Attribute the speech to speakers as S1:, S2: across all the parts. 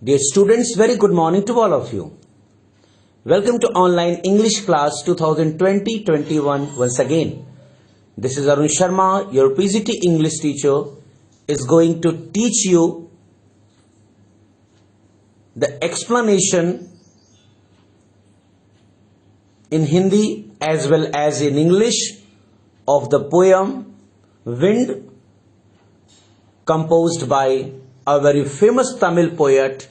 S1: Dear students, very good morning to all of you. Welcome to online English class 2020-21 once again. This is Arun Sharma, your PGT English teacher, is going to teach you the explanation in Hindi as well as in English of the poem Wind, composed by a very famous Tamil poet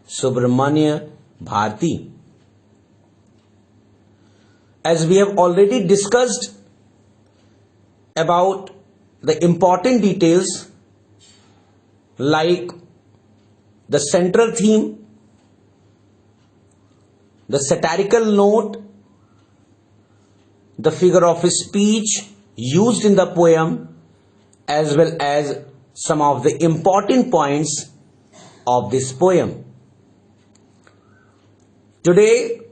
S1: Subramanya Bharati. As we have already discussed about the important details like the central theme, the satirical note, the figure of speech used in the poem, as well as some of the important points of this poem. Today,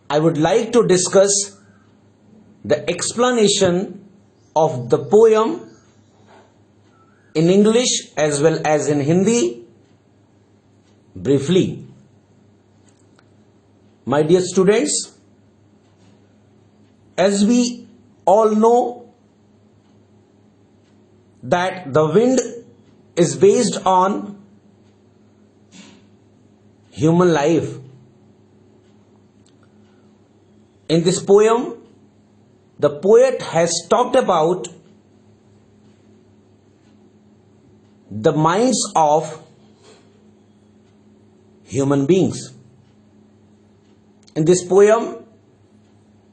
S1: I would like to discuss the explanation of the poem in English as well as in Hindi briefly. My dear students, as we all know that the wind is based on human life. In this poem, the poet has talked about the minds of human beings. In this poem,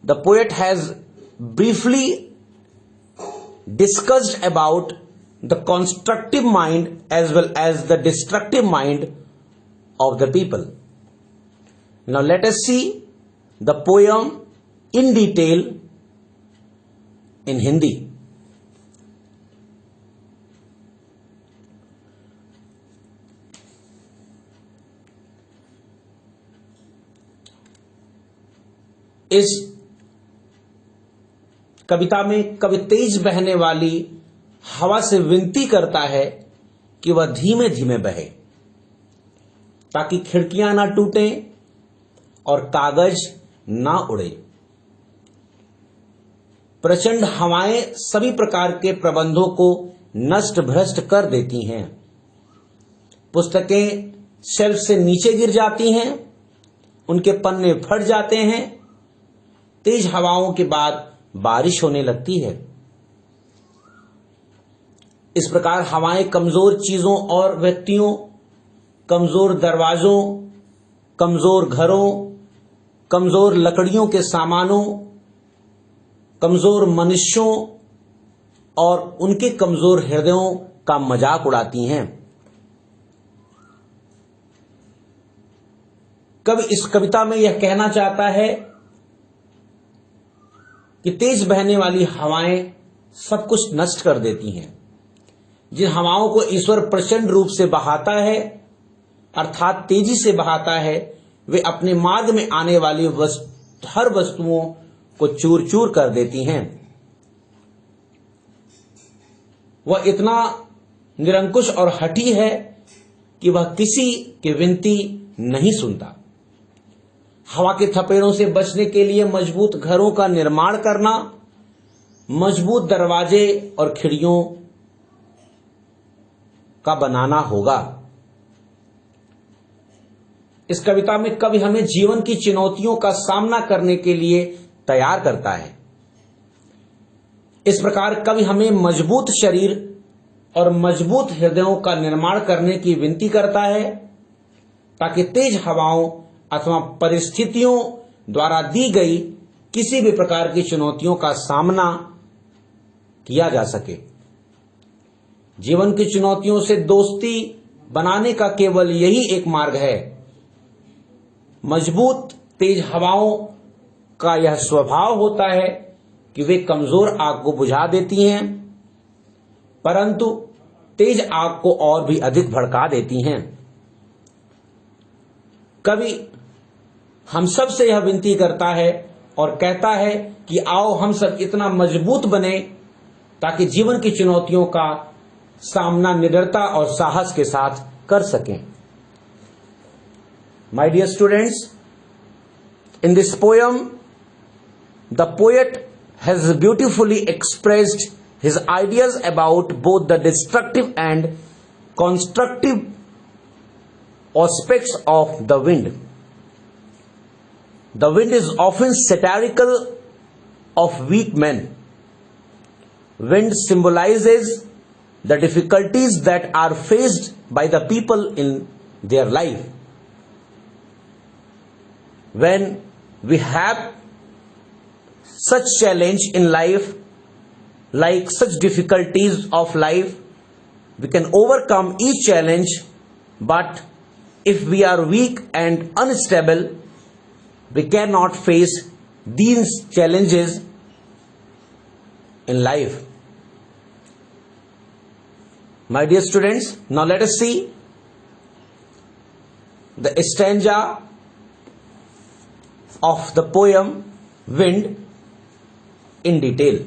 S1: the poet has briefly discussed about the constructive mind as well as the destructive mind of the people. Now let us see the poem in detail in Hindi. इस कविता में कवि तेज बहने वाली हवा से विनती करता है कि वह धीमे धीमे बहे ताकि खिड़कियां ना टूटें और कागज ना उड़े। प्रचंड हवाएं सभी प्रकार के प्रबंधों को नष्ट भ्रष्ट कर देती हैं। पुस्तकें शेल्फ से नीचे गिर जाती हैं, उनके पन्ने फट जाते हैं। तेज हवाओं के बाद बारिश होने लगती है। इस प्रकार हवाएं कमजोर चीजों और व्यक्तियों, कमजोर दरवाजों, कमजोर घरों, कमजोर लकड़ियों के सामानों, कमजोर मनुष्यों और उनके कमजोर हृदयों का मजाक उड़ाती हैं। कवि इस कविता में यह कहना चाहता है कि तेज बहने वाली हवाएं सब कुछ नष्ट कर देती हैं। जिन हवाओं को ईश्वर प्रचंड रूप से बहाता है, अर्थात तेजी से बहाता है, वे अपने मार्ग में आने वाली हर वस्तुओं को चूर चूर कर देती हैं। वह इतना निरंकुश और हठी है कि वह किसी की विनती नहीं सुनता। हवा के थपेड़ों से बचने के लिए मजबूत घरों का निर्माण करना, मजबूत दरवाजे और खिड़कियों का बनाना होगा। इस कविता में कवि हमें जीवन की चुनौतियों का सामना करने के लिए तैयार करता है। इस प्रकार कवि हमें मजबूत शरीर और मजबूत हृदयों का निर्माण करने की विनती करता है ताकि तेज हवाओं अथवा परिस्थितियों द्वारा दी गई किसी भी प्रकार की चुनौतियों का सामना किया जा सके। जीवन की चुनौतियों से दोस्ती बनाने का केवल यही एक मार्ग है। मजबूत तेज हवाओं का यह स्वभाव होता है कि वे कमजोर आग को बुझा देती हैं, परंतु तेज आग को और भी अधिक भड़का देती हैं। कवि हम सब से यह विनती करता है और कहता है कि आओ हम सब इतना मजबूत बने ताकि जीवन की चुनौतियों का सामना निडरता और साहस के साथ कर सकें। My dear students, in this poem, the poet has beautifully expressed his ideas about both the destructive and constructive aspects of the wind. The wind is often satirical of weak men. Wind symbolizes the difficulties that are faced by the people in their life. When we have such challenge in life, like such difficulties of life, we can overcome each challenge, but if we are weak and unstable, we cannot face these challenges in life. My dear students, now let us see the stanza of the poem Wind in detail.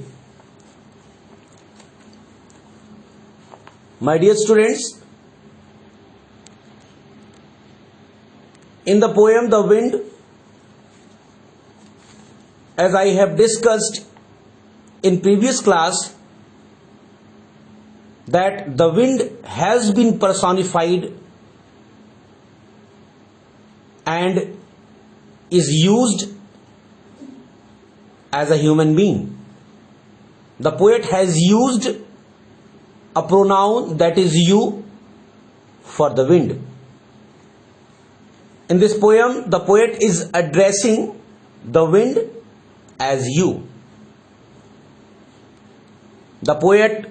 S1: My dear students, in the poem The Wind, as I have discussed in previous class, that the wind has been personified and is used as a human being. The poet has used a pronoun that is you for the wind. In this poem, the poet is addressing the wind as you. The poet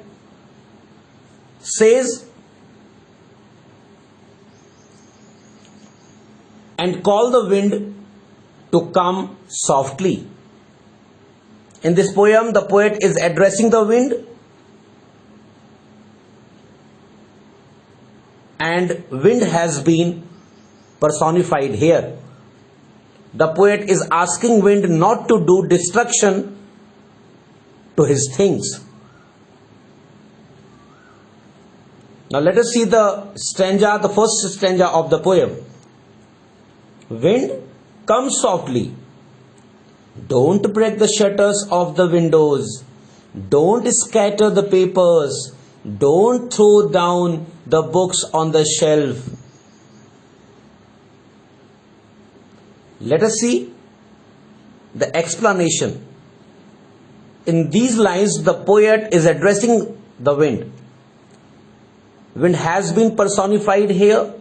S1: says, and call the wind to come softly. In this poem, the poet is addressing the wind, and wind has been personified here. The poet is asking wind not to do destruction to his things. Now let us see the stanza, the first stanza of the poem. Wind, come softly. Don't break the shutters of the windows. Don't scatter the papers. Don't throw down the books on the shelf. Let us see the explanation. In these lines, the poet is addressing the wind. Wind has been personified here.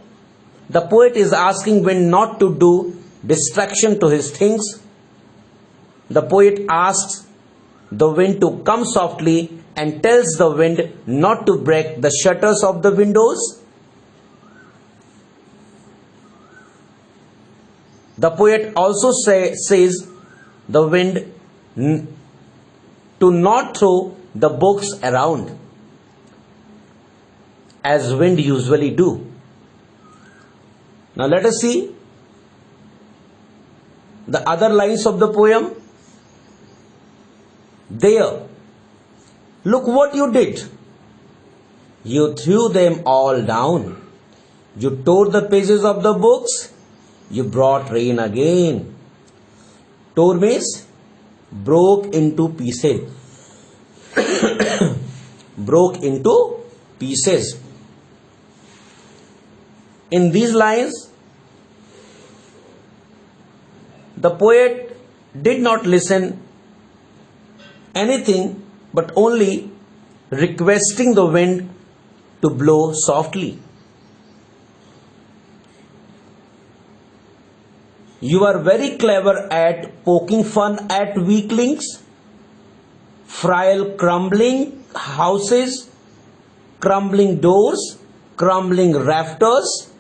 S1: The poet is asking wind not to do destruction to his things. The poet asks the wind to come softly and tells the wind not to break the shutters of the windows. The poet also says the wind to not throw the books around, as wind usually do. Now let us see the other lines of the poem. There, look what you did. You threw them all down. You tore the pages of the books. You brought rain again. Tore means broke into pieces. Broke into pieces. In these lines, the poet did not listen anything but only requesting the wind to blow softly. You are very clever at poking fun at weaklings, frail crumbling houses, crumbling doors, crumbling rafters,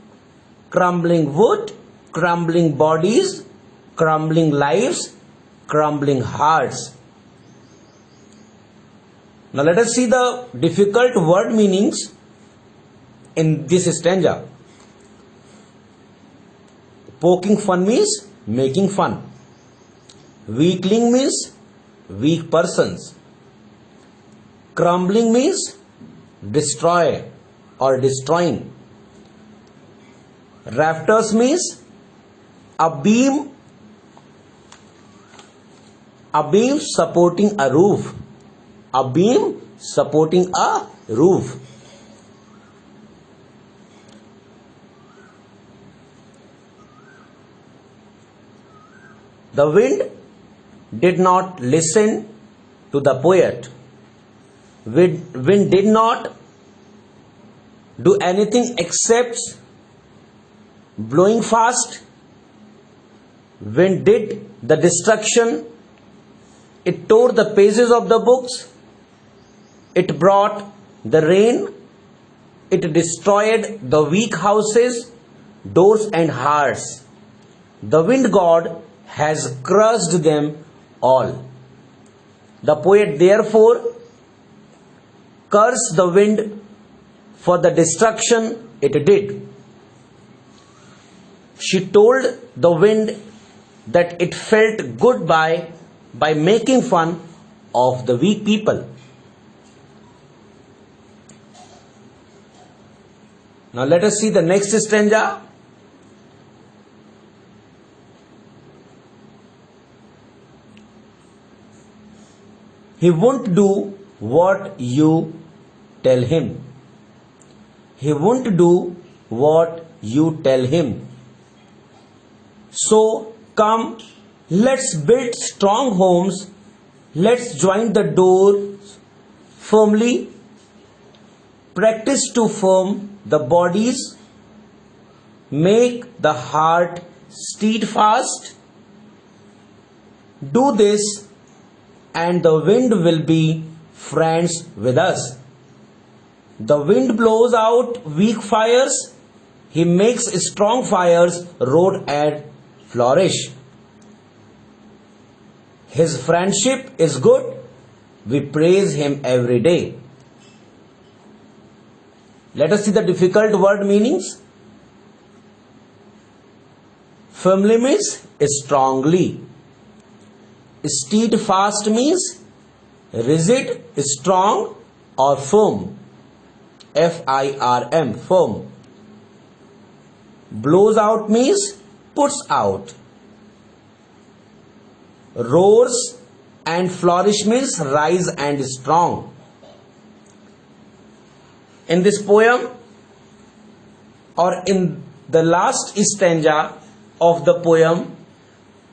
S1: crumbling wood, crumbling bodies, crumbling lives, crumbling hearts. Now let us see the difficult word meanings in this stanza. Poking fun means making fun. Weakling means weak persons. Crumbling means destroy or destroying. Rafters means A beam supporting a roof. A beam supporting a roof. The wind did not listen to the poet. Wind did not do anything except blowing fast. Wind did the destruction. It tore the pages of the books. It brought the rain. It destroyed the weak houses, doors and hearts. The wind god has crushed them all. The poet therefore cursed the wind for the destruction it did. She told the wind that it felt good by making fun of the weak people. Now let us see the next stanza. He won't do what you tell him. He won't do what you tell him. So come, let's build strong homes. Let's join the doors firmly. Practice to firm the bodies. Make the heart steadfast. Do this and the wind will be friends with us. The wind blows out weak fires. He makes strong fires roar and flourish. His friendship is good. We praise him every day. Let us see the difficult word meanings. Firmly means strongly. Steadfast means rigid, strong or firm. Firm, firm. Blows out means puts out. Roars and flourish means rise and strong. In this poem, or in the last stanza of the poem,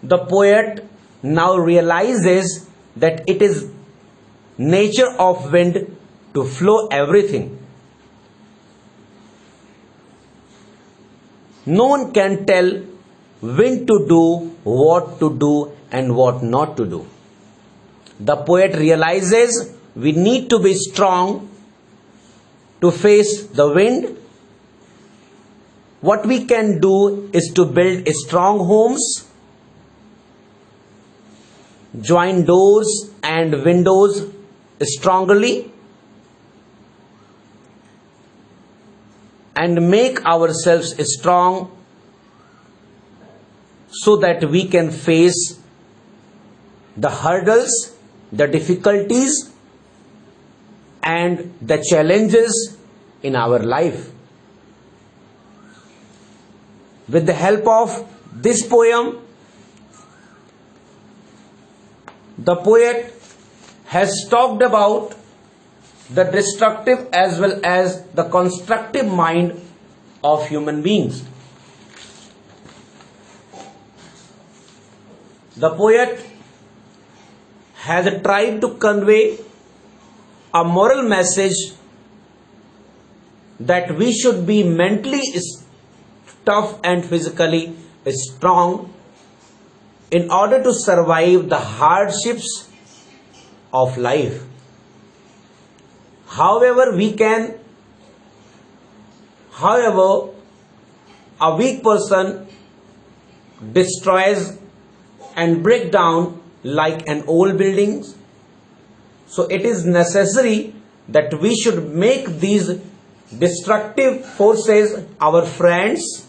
S1: the poet now realizes that it is nature of wind to flow everything. No one can tell wind to do what to do and what not to do. The poet realizes we need to be strong to face the wind. What we can do is to build strong homes, join doors and windows strongly, and make ourselves strong so that we can face the hurdles, the difficulties and the challenges in our life. With the help of this poem, the poet has talked about the destructive as well as the constructive mind of human beings. The poet has tried to convey a moral message that we should be mentally tough and physically strong in order to survive the hardships of life. However, a weak person destroys and break down like an old building. So it is necessary that we should make these destructive forces our friends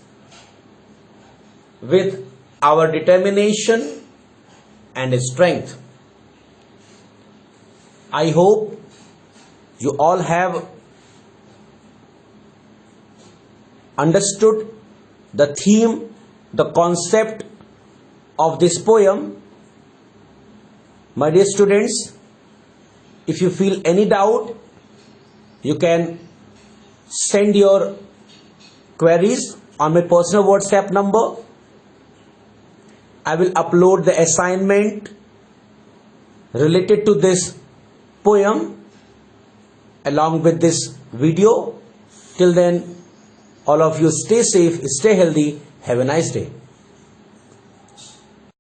S1: with our determination and strength. I hope you all have understood the theme the concept of this poem. My dear students, if you feel any doubt, you can send your queries on my personal WhatsApp number. I will upload the assignment related to this poem along with this video. Till then, all of you stay safe, stay healthy. Have a nice day.